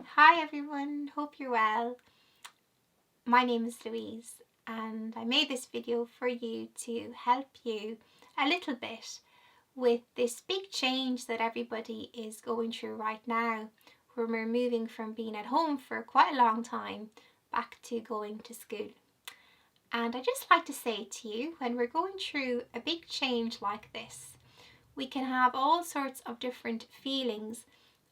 Hi everyone, hope you're well. My name is Louise and I made this video for you to help you a little bit with this big change that everybody is going through right now, where we're moving from being at home for quite a long time back to going to school. And I just like to say to you, when we're going through a big change like this, we can have all sorts of different feelings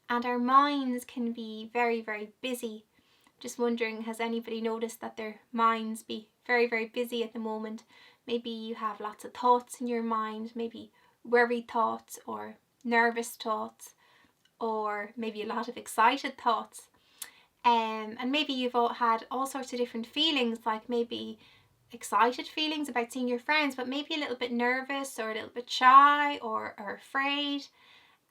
and our minds can be very, very busy. Just wondering, has anybody noticed that their minds be very, very busy at the moment? Maybe you have lots of thoughts in your mind, maybe worried thoughts or nervous thoughts, or maybe a lot of excited thoughts. And maybe you've all had all sorts of different feelings, like maybe excited feelings about seeing your friends, but maybe a little bit nervous or a little bit shy or afraid.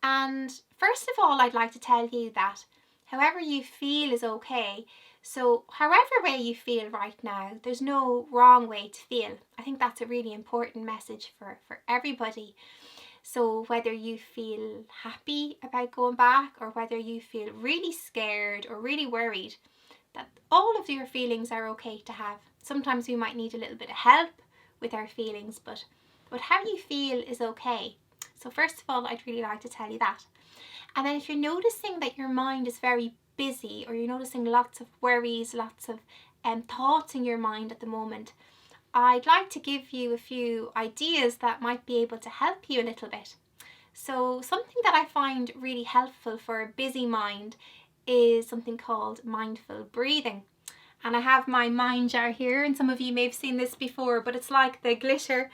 And first of all, I'd like to tell you that however you feel is okay. So however way you feel right now, there's no wrong way to feel. I think that's a really important message for everybody. So whether you feel happy about going back or whether you feel really scared or really worried, that all of your feelings are okay to have. Sometimes we might need a little bit of help with our feelings, but how you feel is okay. So first of all, I'd really like to tell you that. And then if you're noticing that your mind is very busy, or you're noticing lots of worries, lots of thoughts in your mind at the moment, I'd like to give you a few ideas that might be able to help you a little bit. So something that I find really helpful for a busy mind is something called mindful breathing. And I have my mind jar here, and some of you may have seen this before, but it's like the glitter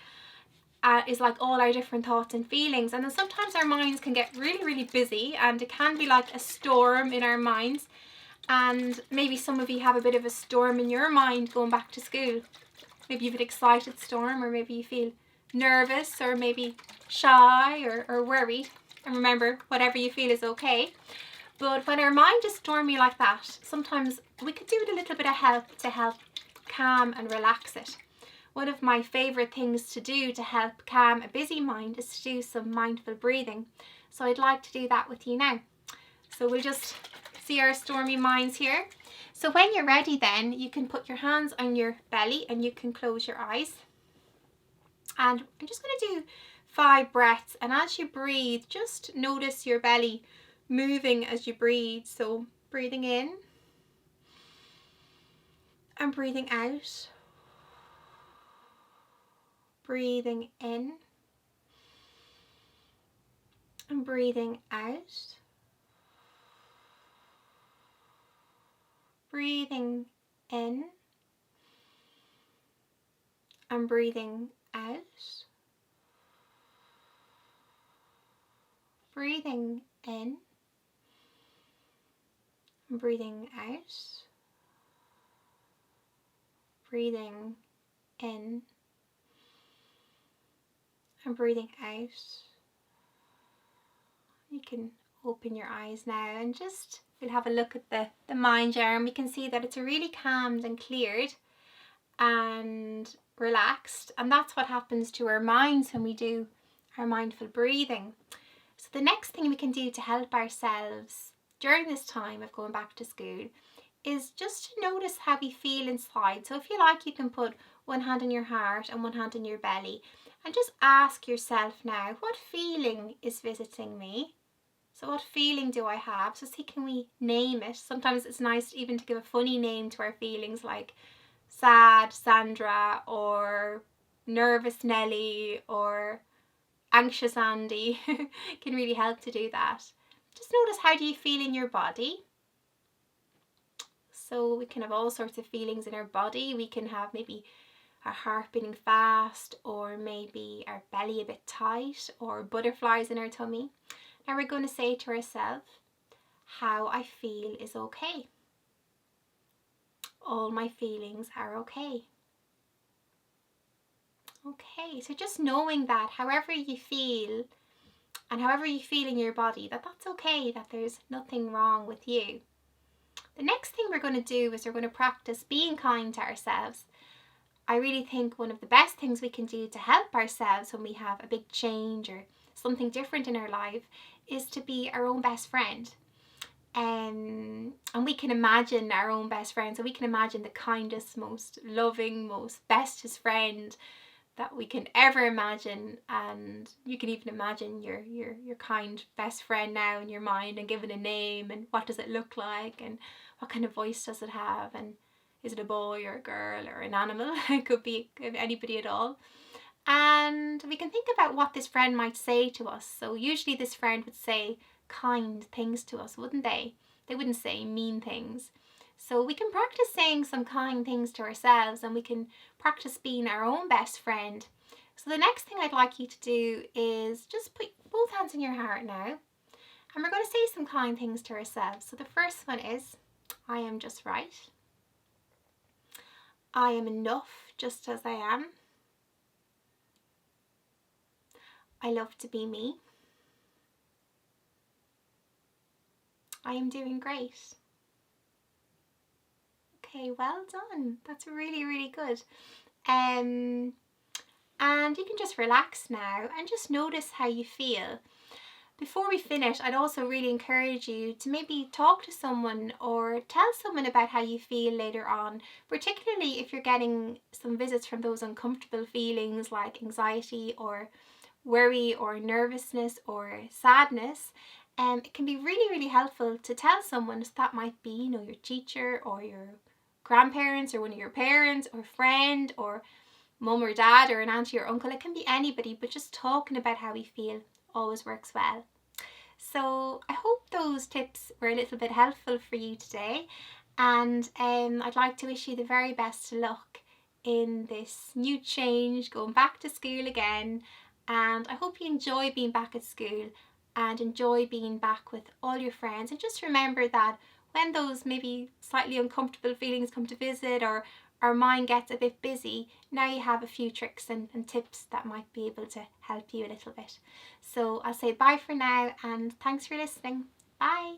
is like all our different thoughts and feelings. And then sometimes our minds can get really, really busy, and it can be like a storm in our minds. And maybe some of you have a bit of a storm in your mind going back to school. Maybe you have an excited storm, or maybe you feel nervous, or maybe shy or worried. And remember, whatever you feel is okay. But when our mind is stormy like that, sometimes we could do with a little bit of help to help calm and relax it. One of my favourite things to do to help calm a busy mind is to do some mindful breathing. So I'd like to do that with you now. So we'll just see our stormy minds here. So when you're ready then, you can put your hands on your belly and you can close your eyes. And I'm just going to do 5 breaths, and as you breathe, just notice your belly moving as you breathe. So breathing in and breathing out. Breathing in and breathing out. Breathing in and breathing out. Breathing in and breathing out. Breathing in and breathing out. You can open your eyes now and just we'll have a look at the mind jar, and we can see that it's really calmed and cleared and relaxed, and that's what happens to our minds when we do our mindful breathing. So the next thing we can do to help ourselves during this time of going back to school is just to notice how we feel inside. So if you like, you can put one hand on your heart and one hand on your belly and just ask yourself now, what feeling is visiting me? So what feeling do I have? So see, can we name it? Sometimes it's nice even to give a funny name to our feelings, like sad Sandra, or nervous Nelly, or anxious Andy. Can really help to do that. Just notice, how do you feel in your body? So we can have all sorts of feelings in our body. We can have maybe our heart beating fast, or maybe our belly a bit tight, or butterflies in our tummy. Now we're going to say to ourselves, how I feel is okay. All my feelings are okay. Okay, so just knowing that however you feel and however you feel in your body, that's okay, that there's nothing wrong with you. The next thing we're going to do is we're going to practice being kind to ourselves. I really think one of the best things we can do to help ourselves when we have a big change or something different in our life is to be our own best friend. And we can imagine our own best friend. So we can imagine the kindest, most loving, most bestest friend that we can ever imagine. And you can even imagine your kind best friend now in your mind, and give it a name, and what does it look like, and what kind of voice does it have, and is it a boy or a girl or an animal? It could be anybody at all. And we can think about what this friend might say to us. So usually this friend would say kind things to us, wouldn't they? They wouldn't say mean things. So we can practice saying some kind things to ourselves, and we can practice being our own best friend. So the next thing I'd like you to do is just put both hands in your heart now, and we're going to say some kind things to ourselves. So the first one is, I am just right. I am enough just as I am. I love to be me. I am doing great. Okay, well done. That's really, really good. And you can just relax now and just notice how you feel. Before we finish, I'd also really encourage you to maybe talk to someone or tell someone about how you feel later on, particularly if you're getting some visits from those uncomfortable feelings like anxiety or worry or nervousness or sadness. It can be really, really helpful to tell someone. So that might be, your teacher or your grandparents or one of your parents or friend or mum or dad or an auntie or uncle. It can be anybody, but just talking about how we feel always works well. So I hope those tips were a little bit helpful for you today, and I'd like to wish you the very best of luck in this new change, going back to school again. And I hope you enjoy being back at school and enjoy being back with all your friends. And just remember that when those maybe slightly uncomfortable feelings come to visit, or our mind gets a bit busy, now you have a few tricks and tips that might be able to help you a little bit. So I'll say bye for now, and thanks for listening. Bye.